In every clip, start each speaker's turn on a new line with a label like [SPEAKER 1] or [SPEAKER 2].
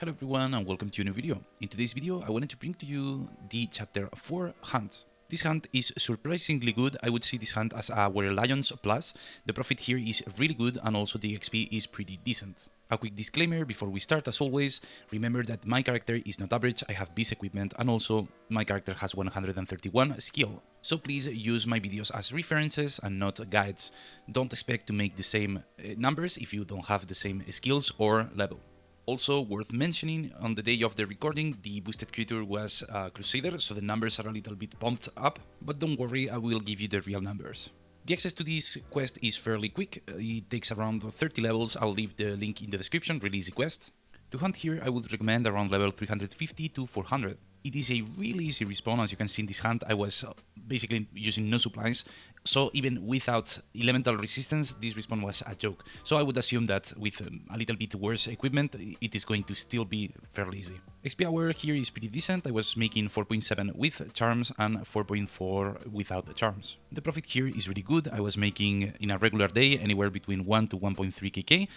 [SPEAKER 1] Hello everyone and welcome to a new video. In today's video I wanted to bring to you the chapter 4 hunt. This hunt is surprisingly good. I would see this hunt as a Were Lions plus. The profit here is really good and also the XP is pretty decent. A quick disclaimer before we start, as always, remember that my character is not average, I have beast equipment and also my character has 131 skill. So please use my videos as references and not guides. Don't expect to make the same numbers if you don't have the same skills or level. Also worth mentioning, on the day of the recording, the boosted creature was Crusader, so the numbers are a little bit pumped up, but don't worry, I will give you the real numbers. The access to this quest is fairly quick, it takes around 30 levels, I'll leave the link in the description, really easy quest. To hunt here, I would recommend around level 350 to 400. It is a really easy respawn. As you can see in this hunt, I was basically using no supplies, so even without elemental resistance, this respawn was a joke. So I would assume that with a little bit worse equipment, it is going to still be fairly easy. XP hour here is pretty decent. I was making 4.7 with charms and 4.4 without the charms. The profit here is really good. I was making in a regular day anywhere between 1 to 1.3 kk.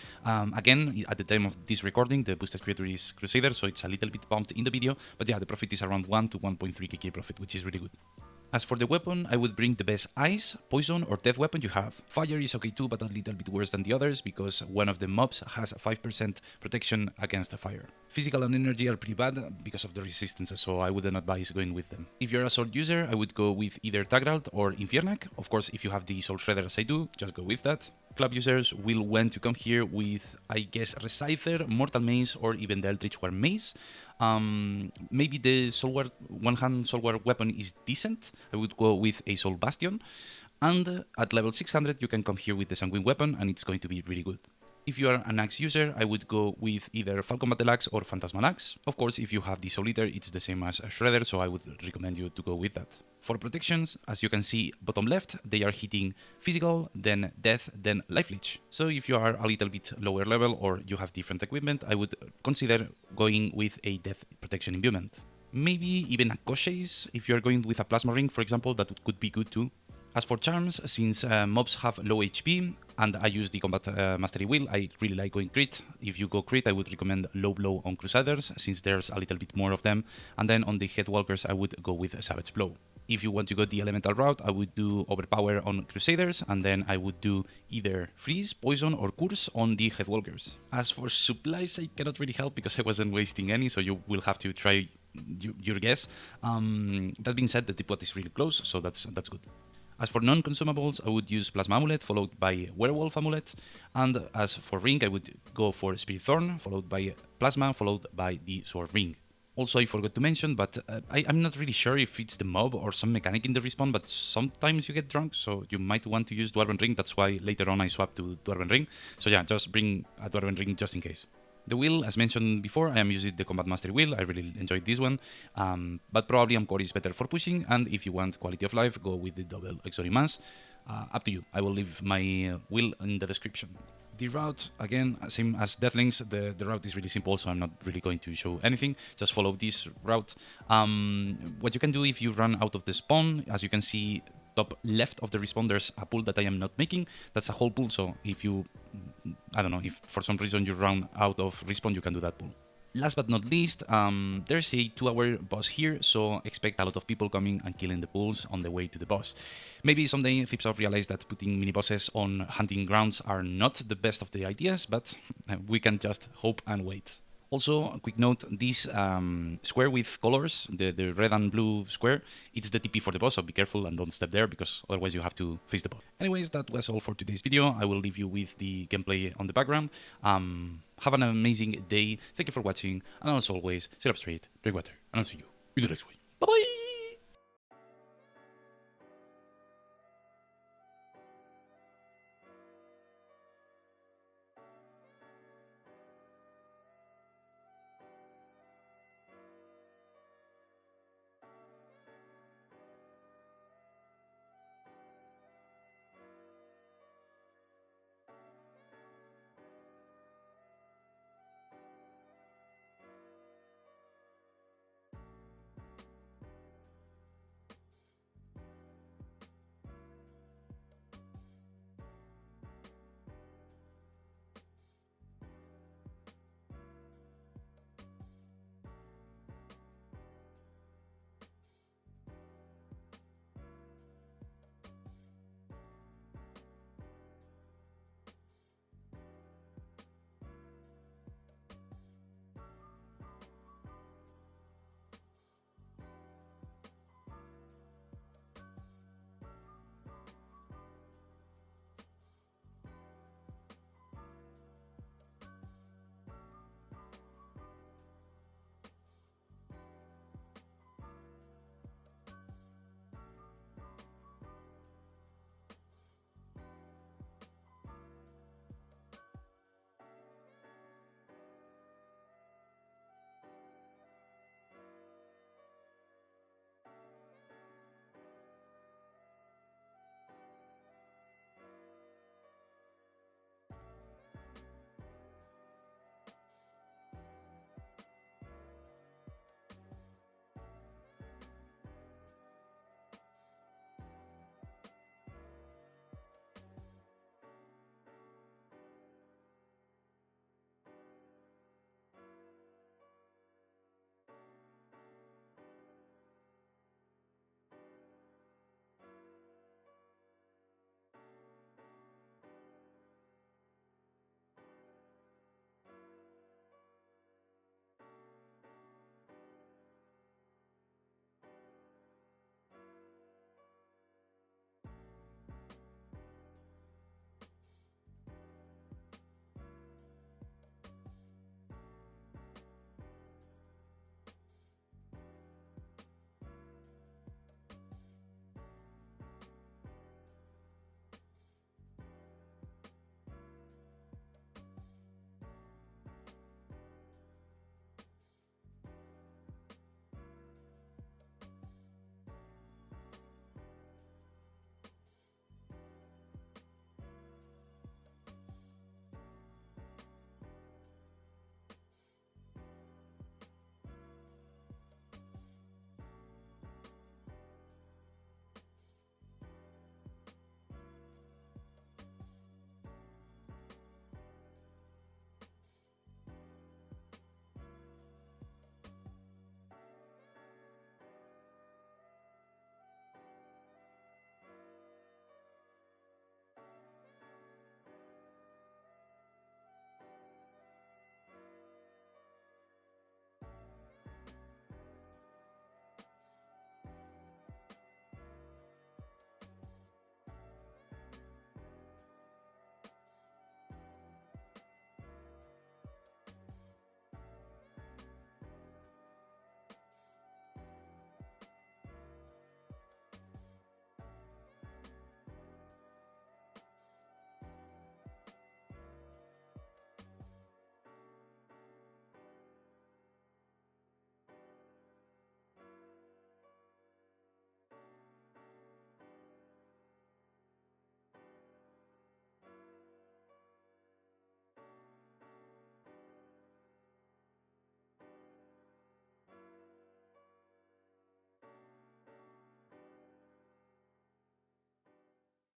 [SPEAKER 1] Again, at the time of this recording, the boosted creator is Crusader, so it's a little bit pumped in the video, but yeah, the profit is around 1 to 1.3 kk profit, which is really good. As for the weapon, I would bring the best ice, poison or death weapon you have. Fire is okay too, but a little bit worse than the others because one of the mobs has 5% protection against fire. Physical and energy are pretty bad because of the resistances, so I wouldn't advise going with them. If you're a sword user, I would go with either Tagralt or Infiernac. Of course, if you have the Soul Shredder as I do, just go with that. Club users will want to come here with, I guess, Rescyther, Mortal Mace, or even the Eldritch War Mace. Maybe the one-hand Soulwar weapon is decent. I would go with a Soul Bastion. And at level 600, you can come here with the Sanguine weapon, and it's going to be really good. If you are an axe user, I would go with either Falcon Battle Axe or Phantasmal Axe. Of course, if you have the Soul Eater, it's the same as a Shredder, so I would recommend you to go with that. For protections, as you can see bottom left, they are hitting physical, then death, then life leech. So if you are a little bit lower level or you have different equipment, I would consider going with a death protection imbuement. Maybe even a Koshais, if you are going with a plasma ring, for example, that could be good too. As for charms, since mobs have low HP and I use the combat mastery wheel, I really like going crit. If you go crit, I would recommend low blow on Crusaders, since there's a little bit more of them. And then on the Headwalkers, I would go with Savage Blow. If you want to go the elemental route, I would do Overpower on Crusaders, and then I would do either Freeze, Poison, or Curse on the Headwalkers. As for supplies, I cannot really help because I wasn't wasting any, so you will have to try your guess. That being said, the Tipwat is really close, so that's good. As for non-consumables, I would use Plasma Amulet, followed by Werewolf Amulet, and as for Ring, I would go for Spirit Thorn, followed by Plasma, followed by the Sword Ring. Also, I forgot to mention, but I'm not really sure if it's the mob or some mechanic in the respawn, but sometimes you get drunk, so you might want to use Dwarven Ring. That's why later on I swapped to Dwarven Ring. So yeah, just bring a Dwarven Ring just in case. The wheel, as mentioned before, I am using the Combat Mastery wheel. I really enjoyed this one, but probably Amcor is better for pushing, and if you want quality of life, go with the double Exotic Mass. Up to you. I will leave my wheel in the description. The route, again, same as Deathlinks, the route is really simple, so I'm not really going to show anything. Just follow this route. What you can do if you run out of the spawn, as you can see, top left of the respawn, there's a pool that I am not making. That's a whole pool, so if you, I don't know, if for some reason you run out of respawn, you can do that pool. Last but not least, there's a 2-hour boss here, so expect a lot of people coming and killing the pools on the way to the boss. Maybe someday Thipsoft realize that putting mini-bosses on hunting grounds are not the best of the ideas, but we can just hope and wait. Also, a quick note, this square with colors, the red and blue square, it's the TP for the boss, so be careful and don't step there, because otherwise you have to face the boss. Anyways, that was all for today's video. I will leave you with the gameplay on the background. Have an amazing day, thank you for watching, and as always, sit up straight, drink water, and I'll see you in the next one. Bye bye!